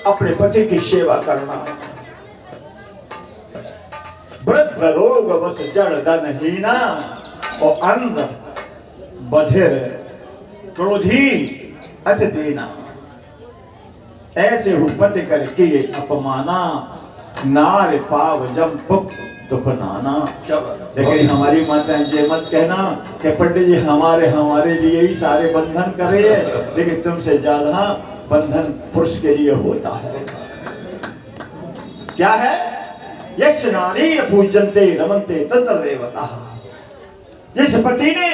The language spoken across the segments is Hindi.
अपने पति की सेवा करना। वृद्ध रोग बस जड़ धनहीना और अंध बधिर क्रोधी अति देना। ऐसे हु पति कर किए अपमाना, नार पाव जम पुख दुख नाना। लेकिन हमारी माताएं ये मत कहना कि पंडित जी हमारे लिए ही सारे बंधन कर रहे हैं, लेकिन तुमसे ज्यादा बंधन पुरुष के लिए होता है। क्या है? यश नारी पूजनते रमनते तत्र देवता। जिस पति ने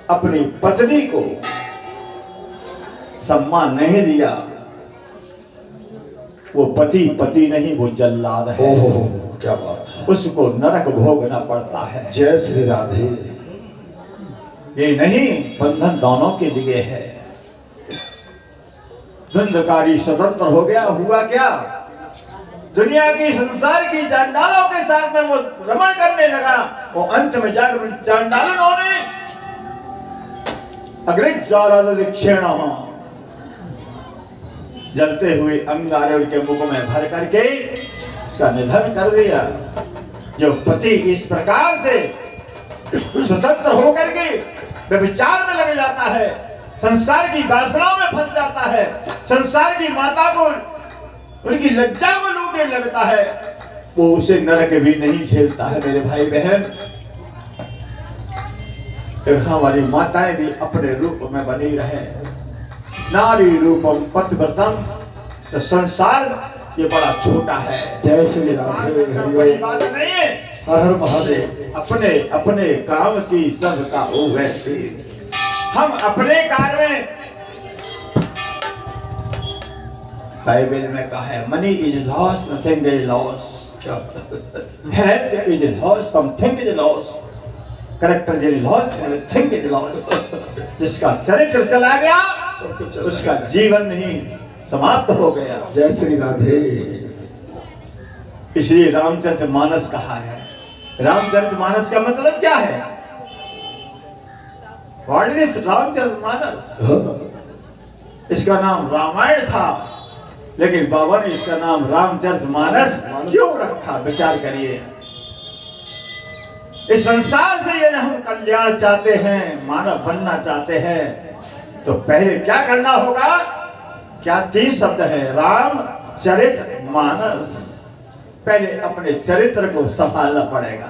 अपनी पत्नी को सम्मान नहीं दिया, वो पति नहीं, वो जल्लाद है। क्या बात है। उसको नरक भोगना पड़ता है। जय श्री राधे। ये नहीं, बंधन दोनों के लिए है। धुंधकारी स्वतंत्र हो गया, हुआ क्या? दुनिया की संसार की चांडालों के साथ में वो रमण करने लगा। वो अंत में जाकर चांडालों ने अग्निज्वालाक्षेण जलते हुए अंगारे उनके मुख में भर करके उसका निधन कर दिया। जो पति इस प्रकार से स्वतंत्र होकर के व्यभिचार में लग जाता है, संसार की वासनाओं में फंस जाता है, संसार की माता को उनकी लज्जा को लूटने लगता है, वो उसे नरक भी नहीं झेलता है। मेरे भाई बहन, हमारी माताएं भी अपने रूप में बनी रहे। नारी रूपम पतिव्रतम। तो संसार ये बड़ा छोटा है। जय श्री राधे। बड़ी बात नहीं है। हर हर महादेव। अपने अपने काम की सबका हो वैसे हम अपने कार्य में, बाइबल में कहा है, money is loss, nothing is loss. Health is loss, something is loss. Character is loss, everything is loss. जिसका चरित्र चला गया उसका जीवन नहीं समाप्त हो गया। जय श्री राधे। इसलिए रामचरितमानस कहा है। रामचरितमानस का मतलब क्या है? What is this Ramcharitmanas? इसका नाम रामायण था, लेकिन बाबा ने इसका नाम रामचरितमानस क्यों रखा? विचार करिए। इस संसार से यदि हम कल्याण चाहते हैं, मानव बनना चाहते हैं, तो पहले क्या करना होगा? क्या 3 शब्द है? रामचरितमानस। पहले अपने चरित्र को संभालना पड़ेगा।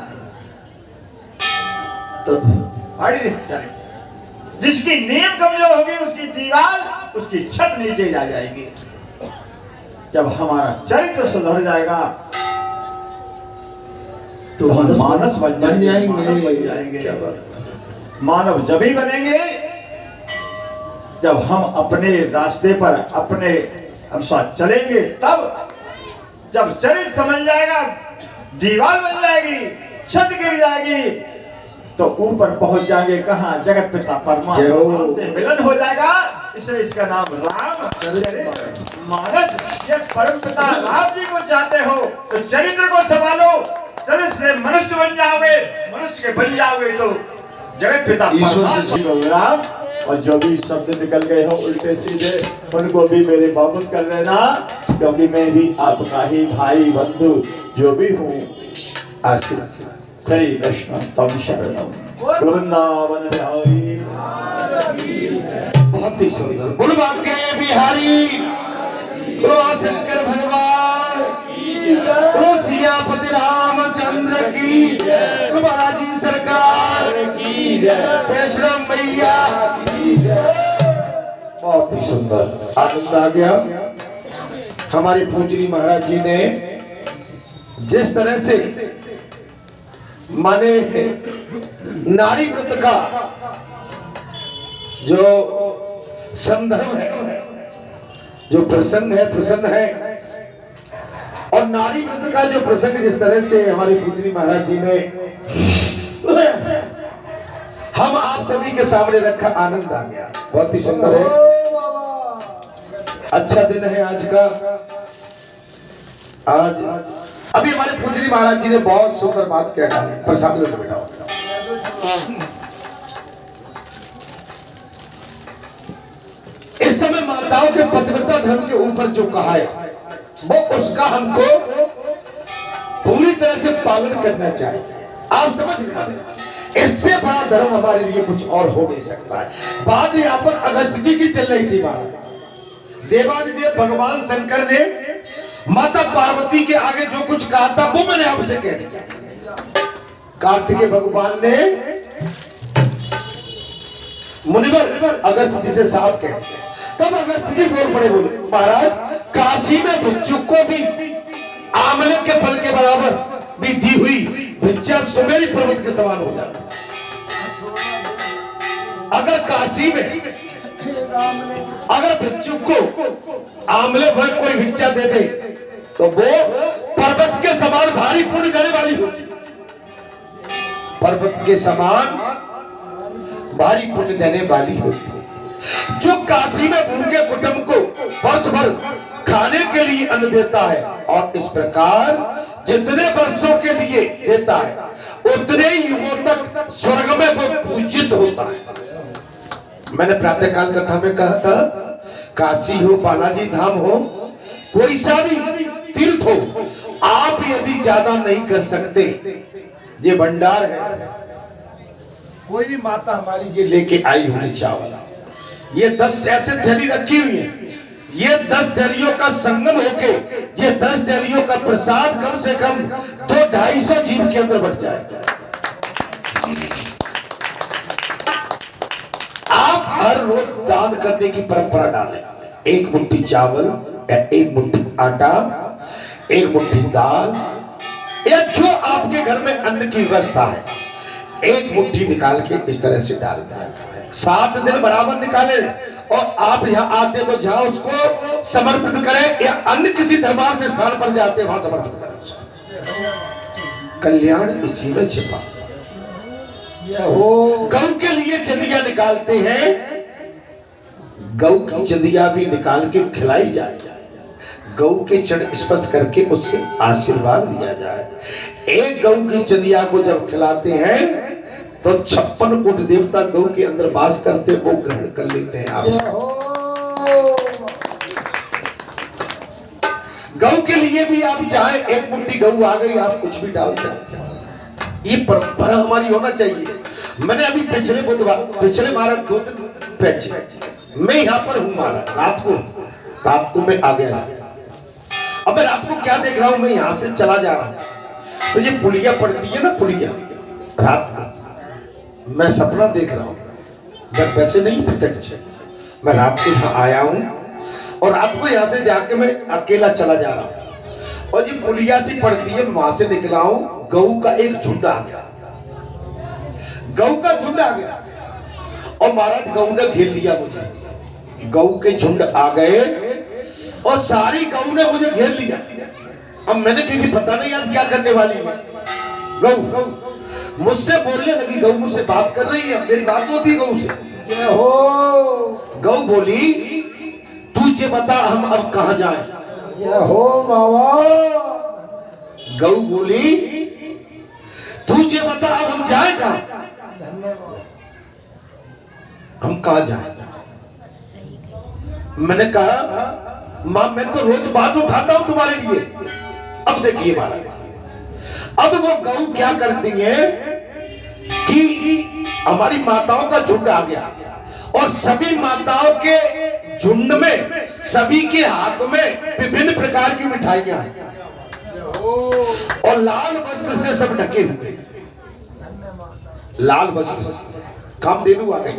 तो चरित्र, जिसकी नींव कमजोर होगी उसकी दीवार, उसकी छत नीचे जा जाएगी। जब हमारा चरित्र सुधर जाएगा तो हम मानस बन जाएंगे। मानव जब ही बनेंगे जब हम अपने रास्ते पर अपने अनुसार चलेंगे। तब जब चरित्र समझ जाएगा, दीवार बन जाएगी, छत गिर जाएगी, तो ऊपर पहुंच जाएंगे। कहाँ? जगत पिता परमात्मा से मिलन हो जाएगा। इसलिए इसका नाम रामचरितमानस। ये परम पिता राम जी को चाहते हो तो चरित्र को संभालो। चरित्र से मनुष्य बन जाओगे, मनुष्य के बन जाओगे तो जगत पिता परमात्मा। और जो भी शब्द निकल गए हो उल्टे सीधे, उनको भी मेरे वापस कर लेना, क्योंकि मैं भी आपका ही भाई बंधु जो भी हूँ। श्री कृष्ण तम शरणम। वृंदावन बिहारी। बहुत ही सुंदर। बोल बाके बिहारी, शंकर भगवान, सियापति रामचंद्र की, बालाजी सरकार की, वैष्णव मैया। बहुत ही सुंदर, आनंद आ गया। हमारे पूजनी महाराज जी ने जिस तरह से माने नारी व्रत का जो संदर्भ है, जो प्रसंग है, प्रसन्न है, और नारी व्रत का जो प्रसंग जिस तरह से हमारे पूजनी महाराज जी ने हम आप सभी के सामने रखा, आनंद आ गया। बहुत ही सुंदर है। अच्छा दिन है आज का। आज अभी हमारे पूजनी महाराज जी ने बहुत सुंदर बात कह डाली। प्रसाद लो बेटा। इस समय माताओं के पतिव्रता धर्म के ऊपर जो कहा है वो उसका हमको पूरी तरह से पालन करना चाहिए। आप समझ रहे, इससे बड़ा धर्म हमारे लिए कुछ और हो नहीं सकता है। बात यहाँ पर अगस्त जी की चल रही थी। महाराज देवादिदेव भगवान शंकर ने माता पार्वती के आगे जो कुछ कहा था वो मैंने आपसे कह दिया। कार्तिकेय भगवान ने मुनिवर अगस्त जी से साफ कह दिया। तब अगस्त जी बोल पड़े, बोले महाराज काशी में भिक्षुक को भी आंवले के फल के बराबर भी दी हुई भिक्षा सुमेरी पर्वत के समान हो जाती। अगर काशी में अगर भिक्षुक को आंवले भर कोई भिक्षा दे दे तो वो पर्वत के समान भारी पुण्य देने वाली होती। पर्वत के समान भारी पुण्य देने वाली होती। जो काशी में भूखे कुटुंब को वर्ष भर खाने के लिए अन्न देता है और इस प्रकार जितने वर्षों के लिए देता है उतने युगों तक स्वर्ग में वो पूजित होता है। मैंने प्रातःकाल कथा में कहा था, काशी हो, बालाजी धाम हो, कोई सा भी तीर्थ हो, आप यदि ज्यादा नहीं कर सकते, ये भंडार है, कोई भी माता हमारी ये लेके आई हुई चावल, ये 10 ऐसे थैली रखी हुई है, ये 10 थैलियों का संगम होके ये 10 थैलियों का प्रसाद कम से कम 200-250 जीव के अंदर बढ़ जाएगा। आप हर रोज दान करने की परंपरा डालें। एक मुट्ठी चावल या एक मुट्ठी आटा, एक मुट्ठी दाल, या जो आपके घर में अन्न की व्यवस्था है, एक मुट्ठी निकाल के इस तरह से डाल दें। 7 दिन बराबर निकाले और आप यहाँ आते तो जहां उसको समर्पित करें, या अन्य किसी धर्मार्थ स्थान पर जाते वहां समर्पित करें उसको। कल्याण इसी में छिपा। गौ के लिए चंदिया निकालते हैं, गौ की चंदिया भी निकाल के खिलाई जाए, गौ के चरण स्पर्श करके उससे आशीर्वाद लिया जाए। एक गौ की चंदिया को जब खिलाते हैं तो 56 कोटि देवता गौ के अंदर वास करते, वो ग्रहण कर लेते हैं। आप गौ के लिए भी आप चाहे एक मुट्ठी गौ आ गई, आप कुछ भी डाल सकते हैं। ये परंपरा हमारी होना चाहिए। मैंने अभी पिछले बुधवार, पिछले महाराज 2 दिन पहले मैं यहाँ पर हूँ महाराज, रात को मैं आ गया। अब मैं रात को क्या देख रहा हूँ, मैं यहाँ से चला जा रहा हूँ तो ये पुलिया पड़ती है ना, पुलिया, रात को मैं सपना देख रहा हूँ, जब वैसे नहीं प्रत्यक्ष, मैं रात को यहाँ आया हूँ और रात को यहाँ से जाके मैं अकेला चला जा रहा हूँ और ये पुलिया सी पड़ती है, वहां से निकला हूँ, गऊ का एक झुंड आ गया, गऊ का झुंड आ गया और महाराज गऊ ने घेर लिया मुझे। गऊ के झुंड आ गए और सारी गऊ ने मुझे घेर लिया। अब मैंने कही पता नहीं आज क्या करने वाली है। गऊ मुझसे बोलने लगी, गऊ मुझसे बात कर रही है, मेरी बात होती है गऊ से। गऊ बोली, तुझे बता हम अब कहां जाएं? गऊ बोली, तुझे बता अब हम जाएं कहां? हम कहां जाएं? मैंने कहा मां मैं तो रोज बात उठाता हूं तुम्हारे लिए। अब देखिए महाराज, अब वो गऊ क्या करती है कि हमारी माताओं का झुंड आ गया और सभी माताओं के झुंड में सभी के हाथ में विभिन्न प्रकार की मिठाइयां हैं और लाल वस्त्र से सब ढके हुए, लाल वस्त्र से कामधेनु आ गई,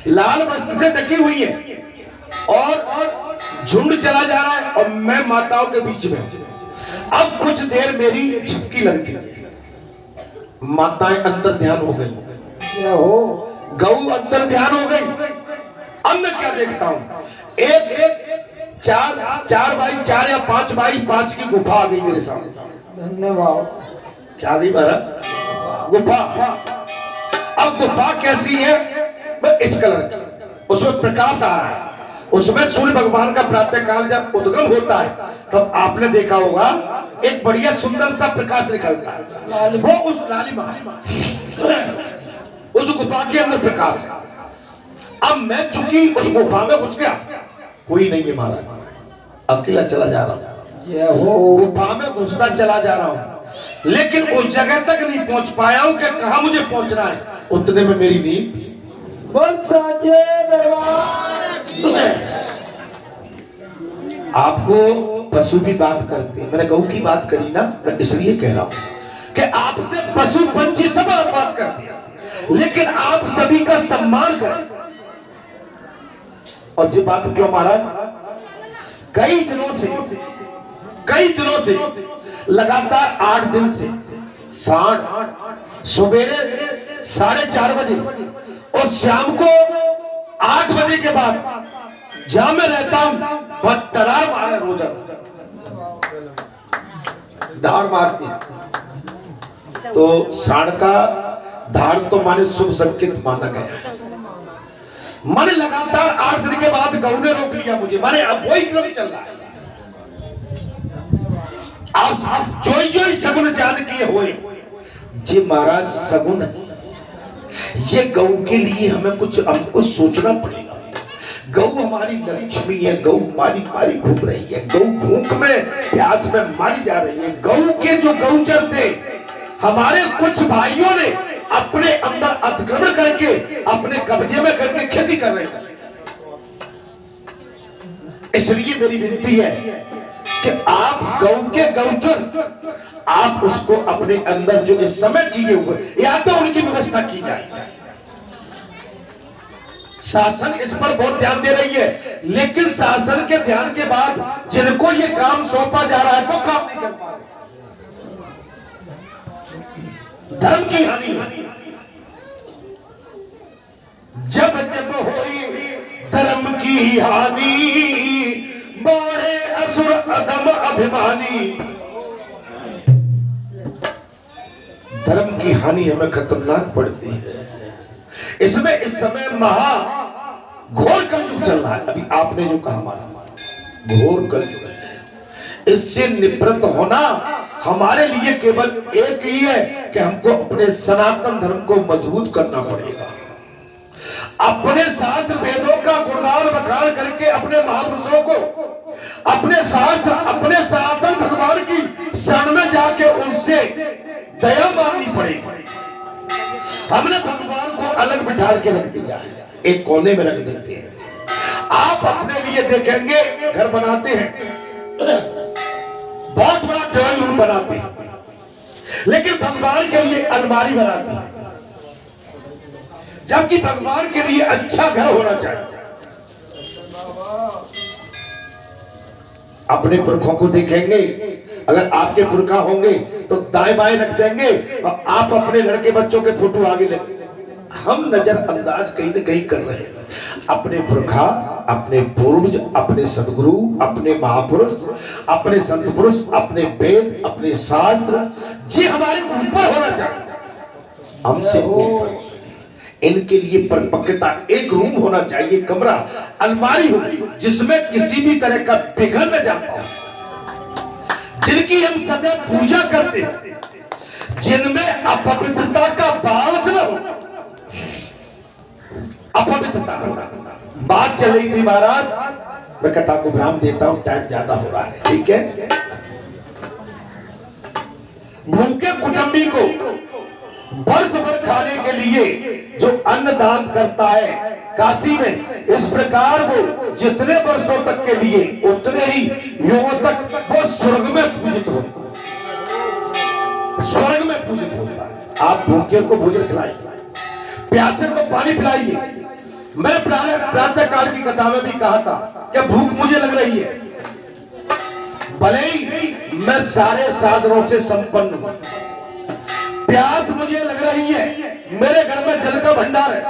लाल वस्त्र से ढकी हुई है और झुंड चला जा रहा है और मैं माताओं के बीच में। अब कुछ देर मेरी झपकी लगती है, माताएं अंतर ध्यान हो गई, गऊ अंतर ध्यान हो गई। अब मैं क्या देखता हूं, एक 4 बाई 4 या 5 बाई 5 की गुफा आ गई मेरे सामने। धन्यवाद। क्या आ गई महाराज? गुफा। अब गुफा कैसी है? इस कलर की, उसमें प्रकाश आ रहा है, उसमें सूर्य भगवान का प्रातः काल जब उद्गम होता है तब आपने देखा होगा एक बढ़िया सुंदर सा प्रकाश निकलता है, वो उस लालिमा उस गुफा के अंदर प्रकाश है। अब मैं चूंकि उस गुफा में घुस गया, कोई नहीं है महाराज, अकेला चला जा रहा हूँ, गुफा में घुसता चला जा रहा हूँ, लेकिन उस जगह तक नहीं पहुंच पाया हूं कि कहां मुझे पहुंचना है। उतने में मेरी नींद आपको पशु भी बात करते हैं, मैंने गऊ की बात करी ना, मैं इसलिए कह रहा हूं कि आपसे पशु पंछी सब बात करते हैं, लेकिन आप सभी का सम्मान करें। और ये बात क्यों महाराज, कई दिनों से लगातार 8 दिन से सवेरे 4:30 बजे और शाम को 8 बजे के बाद जहां मैं रहता हूं वह तरार मारे रोजा धार मारती है। तो साढ़ का धार तो माने शुभ संकेत माना गया। माने लगातार 8 दिन के बाद गऊ ने रोक लिया मुझे, माने अब वही क्रम चल रहा है। आप जो सगुन जान किए हुए जी महाराज, सगुन ये गऊ के लिए हमें कुछ हमको सोचना पड़ेगा। गऊ हमारी लक्ष्मी है, गऊ मारी घूम रही है, गऊ भूख में प्यास में मारी जा रही है। गऊ के जो गऊचर थे हमारे कुछ भाइयों ने अपने अंदर अतिक्रमण करके अपने कब्जे में करके खेती कर रहे हैं। इसलिए मेरी विनती है कि आप गऊ के गऊचर आप उसको अपने अंदर जो इस समय किए हुए या तो उनकी व्यवस्था की जाए। शासन इस पर बहुत ध्यान दे रही है, लेकिन शासन के ध्यान के बाद जिनको ये काम सौंपा जा रहा है वो काम नहीं कर पा रहे। धर्म की हानि जब होई धर्म की हानि, बड़े असुर अधम अभिमानी। धर्म की हानि हमें खतरनाक पड़ती है। इसमें इस समय महा घोर कलयुग चल रहा है। अभी आपने जो कहा माना घोर कलयुग है। इससे निवृत्त होना हमारे लिए केवल एक ही है कि हमको अपने सनातन धर्म को मजबूत करना पड़ेगा। अपने शास्त्र वेदों का गुणगान बखान करके अपने महापुरुषों को अपने शास्त्र अपने सनातन भगवान की शरण में जाके उनसे दया मांगनी पड़ेगी। हमने भगवान को अलग बिठा के रख दिया है, एक कोने में रख देते हैं। आप अपने लिए देखेंगे घर बनाते हैं, बहुत बड़ा ड्राइंग रूम बनाते हैं, लेकिन भगवान के लिए अलमारी बनाते हैं, जबकि भगवान के लिए अच्छा घर होना चाहिए। अपने पुरखों को देखेंगे, अगर आपके पुरखा होंगे तो दाएं बाएं रख देंगे और आप अपने लड़के बच्चों के फोटो आगे लगे। हम नजरअंदाज कहीं न कहीं कर रहे हैं अपने पुरखा, अपने पूर्वज, अपने सदगुरु, अपने महापुरुष, अपने संत पुरुष, अपने वेद, अपने शास्त्र जी हमारे ऊपर होना चाहिए, हमसे ऊपर। इनके लिए परिपक्वता एक रूम होना चाहिए, कमरा, अलमारी हो जिसमें किसी भी तरह का बिगड़ न जाता हो, जिनकी हम सदैव पूजा करते हैं, जिनमें अपवित्रता का भाव न हो। अपवित्रता बात चल रही थी महाराज, मैं कथा को विराम देता हूं, टाइम ज्यादा हो रहा है, ठीक है। भूखे कुटुंबी को वर्ष भर खाने के लिए जो अन्न दान करता है काशी में, इस प्रकार वो जितने वर्षों तक के लिए उतने ही युगों तक वो स्वर्ग में पूजित होता है, स्वर्ग में पूजित होता है। आप भूखे को भोजन खिलाइए, प्यासे को पानी पिलाइए। मैं प्रातः काल की कथा में भी कहा था कि भूख मुझे लग रही है, भले ही मैं सारे साधनों से संपन्न हूं, प्यास मुझे लग रही है, मेरे घर में जल का भंडार है,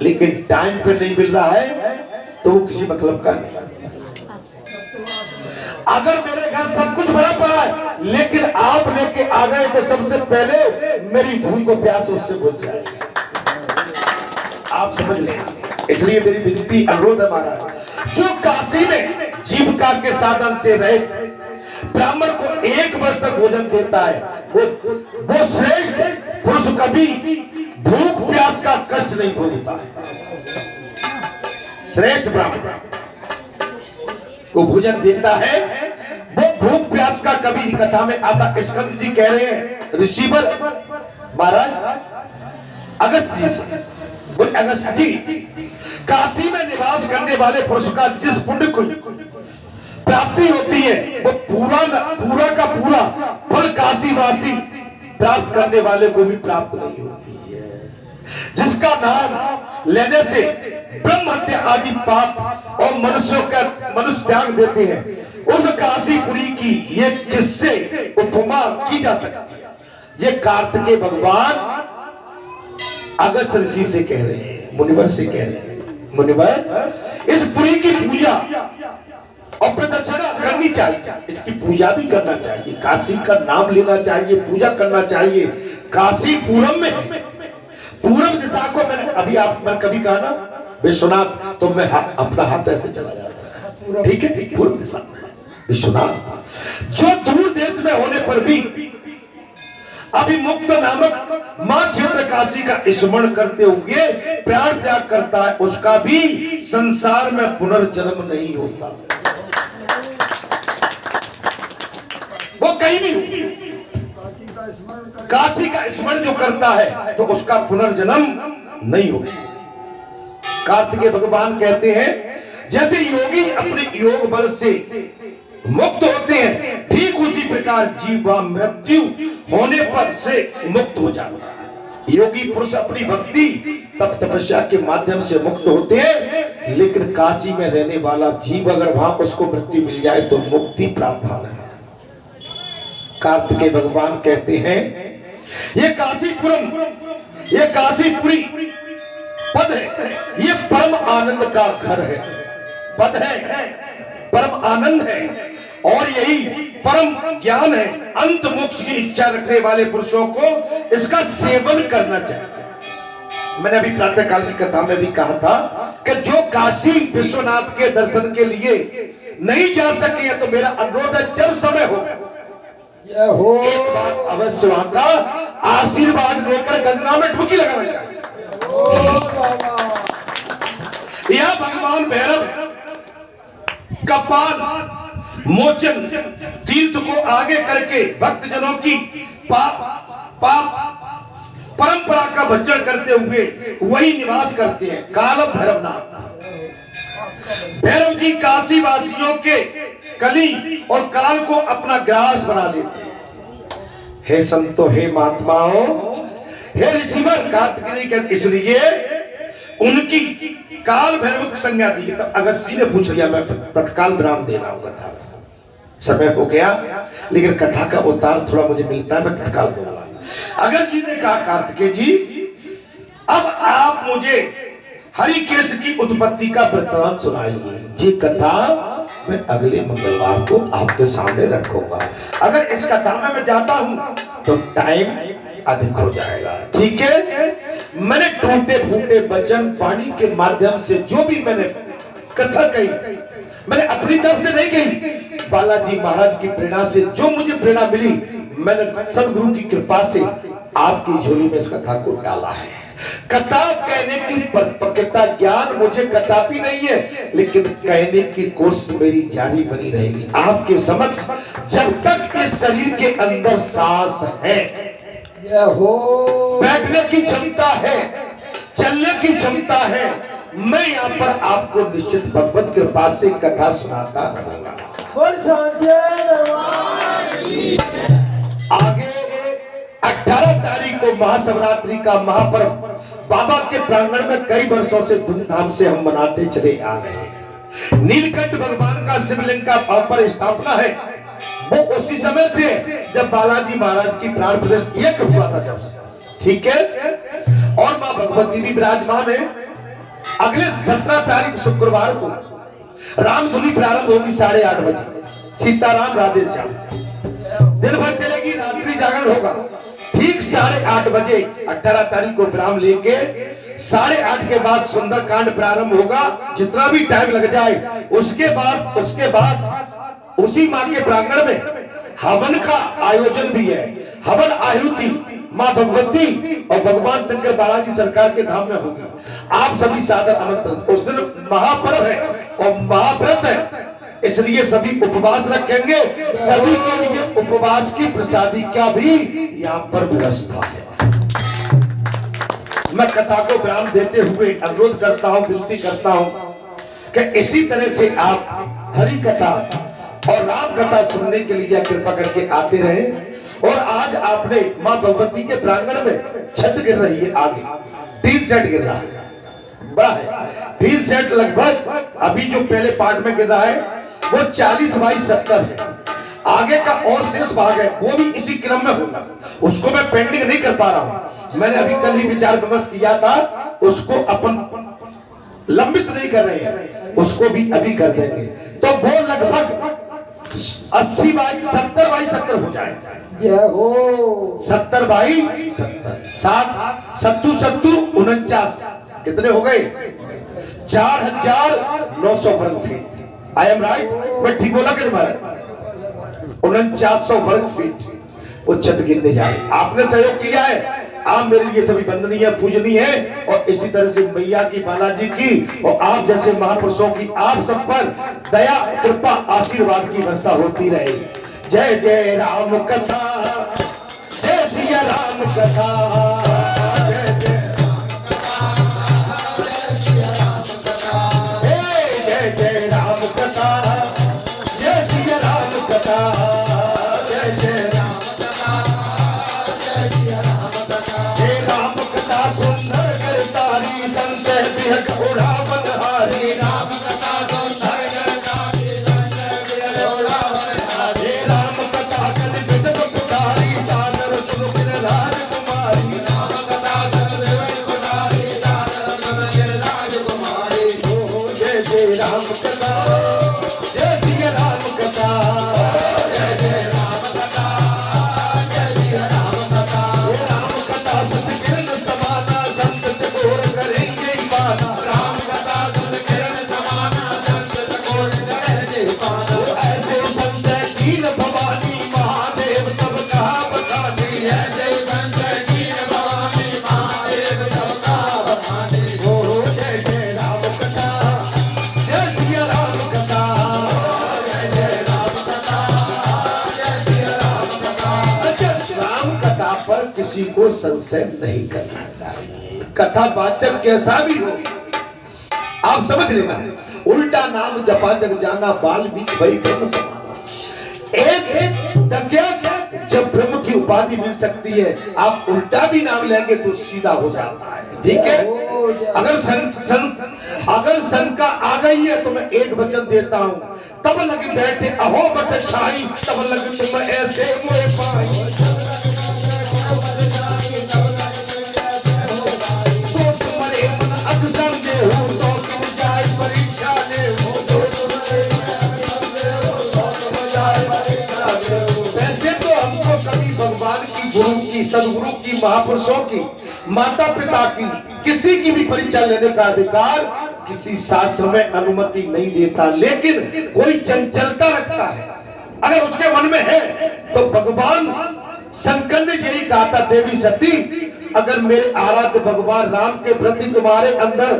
लेकिन टाइम पे नहीं मिल रहा है तो वो किसी मतलब का नहीं। अगर मेरे घर सब कुछ भरा पड़ा है लेकिन आप लेके आ गए तो सबसे पहले मेरी भूख को प्यास उससे बुझ जाएगी, आप समझ लें। इसलिए मेरी विनती अनुरोध है महाराज, जो काशी में जीविका के साधन से रहे ब्राह्मण को 1 वर्ष तक भोजन देता है, वो श्रेष्ठ पुरुष कभी भूख प्यास का कष्ट नहीं भोगता है। श्रेष्ठ ब्राह्मण वो भोजन देता है। वो भूख प्यास का कभी कथा में आता। स्कंद जी कह रहे हैं ऋषिवर महाराज अगस्त जी से, बोले अगस्त जी, काशी में निवास करने वाले पुरुष का जिस पुण्य को प्राप्ति होती है वो पूरा का पूरा फल काशीवासी प्राप्त करने वाले को भी प्राप्त नहीं होती है। जिसका नाम लेने से ब्रह्म हत्या आदि पाप और मनुष्य त्याग देते हैं, उस काशीपुरी की ये किससे उपमा की जा सकती है। ये कार्तिकेय भगवान अगस्त ऋषि से कह रहे हैं, मुनिवर से कह रहे हैं, मुनिवर इस पुरी की पूजा और प्रदक्षिणा करनी चाहिए, इसकी पूजा भी करना चाहिए, काशी का नाम लेना चाहिए, पूजा करना चाहिए। काशी पूरब में, पूरब दिशा को मैंने कभी कहा ना विश्वनाथ, तो मैं अपना हाथ ऐसे चला जाता है, ठीक है, पूर्व दिशा में विश्वनाथ। जो दूर देश में होने पर भी अभिमुक्त नामक मां क्षेत्र काशी का स्मरण करते हुए प्राण त्याग करता है, उसका भी संसार में पुनर्जन्म नहीं होता। वो कहीं भी काशी का स्मरण जो करता है तो उसका पुनर्जन्म नहीं होता। कार्तिकेय भगवान कहते हैं जैसे योगी अपने योग बल से मुक्त होते हैं, ठीक उसी प्रकार जीवा मृत्यु होने पर से मुक्त हो जाता है। योगी पुरुष अपनी भक्ति तप तपस्या के माध्यम से मुक्त होते हैं, लेकिन काशी में रहने वाला जीव अगर वहां उसको मृत्यु मिल जाए तो मुक्ति प्राप्त होना है। कार्तिकेय भगवान कहते हैं ये काशीपुरम, ये काशीपुरी पद है, ये परम आनंद का घर है, पद है, परम आनंद है और यही परम ज्ञान है। अंत मोक्ष की इच्छा रखने वाले पुरुषों को इसका सेवन करना चाहिए। मैंने अभी प्रातः काल की कथा में भी कहा था कि जो काशी विश्वनाथ के दर्शन के लिए नहीं जा सके हैं तो मेरा अनुरोध है जब समय हो एक बार अवश्य वहां का आशीर्वाद लेकर गंगा में डुबकी लगाना चाहिए। यह भगवान भैरव कपाल मोचन तीर्थ को आगे करके भक्तजनों की परंपरा का भक्षण करते हुए वही निवास करते हैं। काल भैरव नाम भैरव जी काशी वासियों के कली और काल को अपना ग्रास बना लेते हैं। हे संतो, हे महात्माओं, हे ऋषिवर, कार्तिकेय के इसलिए उनकी काल भैरव की संज्ञा दी। तब अगस्त जी ने पूछ लिया, मैं तत्काल विराम दे रहा हूं, कथा समय हो गया लेकिन कथा का उतार थोड़ा मुझे मिलता है, मैं तत्काल दूंगा। अगस्त जी ने कहा कार्तिकेय जी अब आप मुझे हरिकेश की उत्पत्ति का वृत्तांत सुनाइए। जी कथा मैं अगले मंगलवार को आपके सामने रखूंगा। अगर इस कथा में मैं जाता हूं तो टाइम अधिक हो जाएगा, ठीक है। मैंने टूटे फूटे वचन वाणी के माध्यम से जो भी मैंने कथा कही, मैंने अपनी तरफ से नहीं कही, बालाजी महाराज की प्रेरणा से जो मुझे प्रेरणा मिली, मैंने सदगुरु की कृपा से आपकी झोली में इस कथा को डाला है। कथा कहने की पक्का ज्ञान मुझे कदापि नहीं है, लेकिन कहने की कोशिश मेरी जारी बनी रहेगी आपके समक्ष जब तक इस शरीर के अंदर सांस है, बैठने की क्षमता है, चलने की क्षमता है। मैं यहाँ पर आपको निश्चित भगवत कृपा से कथा सुनाता रहूंगा। आगे 18 तारीख को महाशिवरात्रि का महापर्व बाबा के प्रांगण में कई वर्षों से धूमधाम से हम मनाते चले आ रहे हैं। नीलकंठ भगवान का शिवलिंग का वहां पर स्थापना है। वो उसी समय से जब बालाजी महाराज की प्राण प्रतिष्ठा एक हुआ था जब से, ठीक है। और मां भगवती भी विराजमान है। अगले 17 तारीख शुक्रवार को रामधुनी प्रारंभ होगी 8:30 बजे। सीताराम राधे श्याम दिन भर चलेगी, रात्रि जागरण होगा। ठीक 8:30 बजे 18 तारीख को विराम लेके 8:30 के बाद सुंदरकांड प्रारंभ होगा। जितना भी टाइम लग जाए उसके बाद उसी मां के प्रांगण में हवन का आयोजन भी है। हवन आहुति मां भगवती और भगवान शंकर बालाजी सरकार के धाम में होगी। आप सभी सादर आमंत्रित। उस दिन महापर्व है और महाव्रत है, इसलिए सभी उपवास रखेंगे। सभी के लिए उपवास की प्रसादी का भी यहाँ पर व्यवस्था है। मैं कथा को विराम देते हुए अनुरोध करता हूँ, विनती करता हूँ कि इसी तरह से आप हरि कथा और राम कथा सुनने के लिए कृपा करके आते रहे। और आज आपने मां भगवती के प्रांगण में छत गिर रही है, आगे 3 सेट गिर रहा है, बड़ा है 3 सेट लगभग। अभी जो पहले पार्ट में गिर रहा है वो 40 बाई 70 है। आगे का और शेष भाग है वो भी इसी क्रम में होगा, उसको मैं पेंडिंग नहीं कर पा रहा हूं। मैंने अभी कल ही विचार विमर्श किया था, उसको अपन लंबित नहीं कर रहे हैं, उसको भी अभी कर देंगे। तो वो लगभग 80 बाई 70 बाई 70 हो जाएगा। 70 बाई 70 7 सत्तू सत्तू 49 कितने हो गए? 4900 वर्ग फीट। I am right? मैं ठीक बोला कि नहीं? 4900 वर्ग फीट वो छत गिरने जाए। आपने सहयोग किया है, आप मेरे लिए सभी वंदनीय पूजनीय है। और इसी तरह से मैया की, बालाजी की और आप जैसे महापुरुषों की आप सब पर दया कृपा आशीर्वाद की वर्षा होती रहे। जय जय राम कथा, जय सिया राम कथा, जय जय जय राम कथा, जय सिया राम कथा, जय जय राम कथा, जय सिया राम कथा। हे राम कथा सुंदर करतारी, संत घोड़ा बनहारी। राम कथा सुंदर करतारी, संत घोड़ा बनहारी। राम कथा कल विदव पुकारी, सादर सुन गिरधार कुमारी। राम कथा कल विदव पुकारी, सादर सुन गिरधार कुमारी। ओ जय जय राम कथा, जय सिया राम कथा, जय जय राम कथा, जय सिया राम कथा। राम कथा सुन किरण समाना, संत चकोर करेंगे पाना। राम कथा सुन किरण समाना, संत चकोर करेंगे पाना। ऐसे संत कीन भवानी, महादेव तब कहा बखानी। ऐसे संत कीन भवानी, महादेव तब कहा बखानी। ओ जय जय राम कथा, जय सिया राम कथा, जय जय राम कथा, जय सिया राम कथा। राम कथा पर किसी को संशय नहीं करना चाहिए। कथा वाचक कैसा भी हो आप समझ लेना। उल्टा नाम जपा जग जाना, वाल्मीकि भई ब्रह्म समाना। एक डकैत जब ब्रह्म की उपाधि मिल सकती है, आप उल्टा भी नाम लेंगे तो सीधा हो जाता है। ठीक है? अगर शंका आ गई है तो मैं एक वचन देता हूं, तब लग बैठे अहो बट छाई, तब लग तुम ऐसे मुझे पाई। तो तुम्हारे मन अग समझे हो, तो तुम जाए परीक्षा ले हो। तो तुम्हारे वैसे तो हमको कभी भगवान की, गुरु की, सदगुरु की, महापुरुषों की, माता पिता की, किसी की भी परीक्षा लेने का अधिकार किसी शास्त्र में अनुमति नहीं देता। लेकिन कोई चंचलता रखता है, अगर उसके मन में है तो भगवान शंकर ने यही कहा था, देवी सती अगर मेरे आराध्य भगवान राम के प्रति तुम्हारे अंदर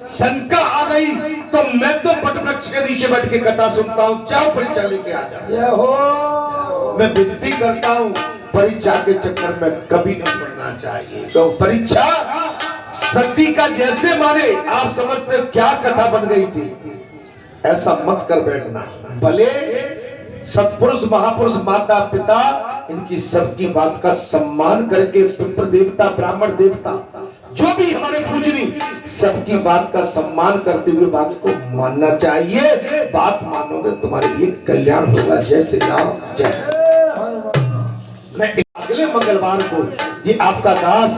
शंका आ गई तो मैं तो वट वृक्ष के नीचे बैठ के कथा सुनता हूँ, जाओ परीक्षा लेके आ जाओ। मैं विनती करता हूँ, परीक्षा के चक्कर में कभी नहीं पड़ना चाहिए। तो परीक्षा सती का जैसे माने आप समझते क्या कथा बन गई थी, ऐसा मत कर बैठना। भले सत्पुरुष, महापुरुष, माता पिता, इनकी सबकी बात का सम्मान करके, पितृ देवता, ब्राह्मण देवता, जो भी हमारे पूजनी, सबकी बात का सम्मान करते हुए बात को मानना चाहिए। बात मानोगे तुम्हारे लिए कल्याण होगा। जय श्री राम, जय। मैं अगले मंगलवार को ये आपका दास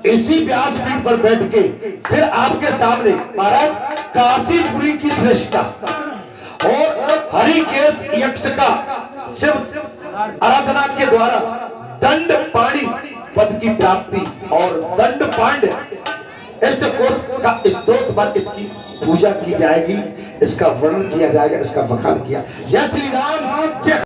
इसी व्यासपीठ पर बैठ के फिर आपके सामने महाराज काशीपुरी की श्रेष्ठता और हरिकेश यक्ष का शिव आराधना के द्वारा दंड पाणी पद की प्राप्ति और दंड पांड्य इष्ट कोश का स्तोत्र पर इसकी पूजा की जाएगी, इसका वर्णन किया जाएगा, इसका बखान किया। जय श्री राम, जय।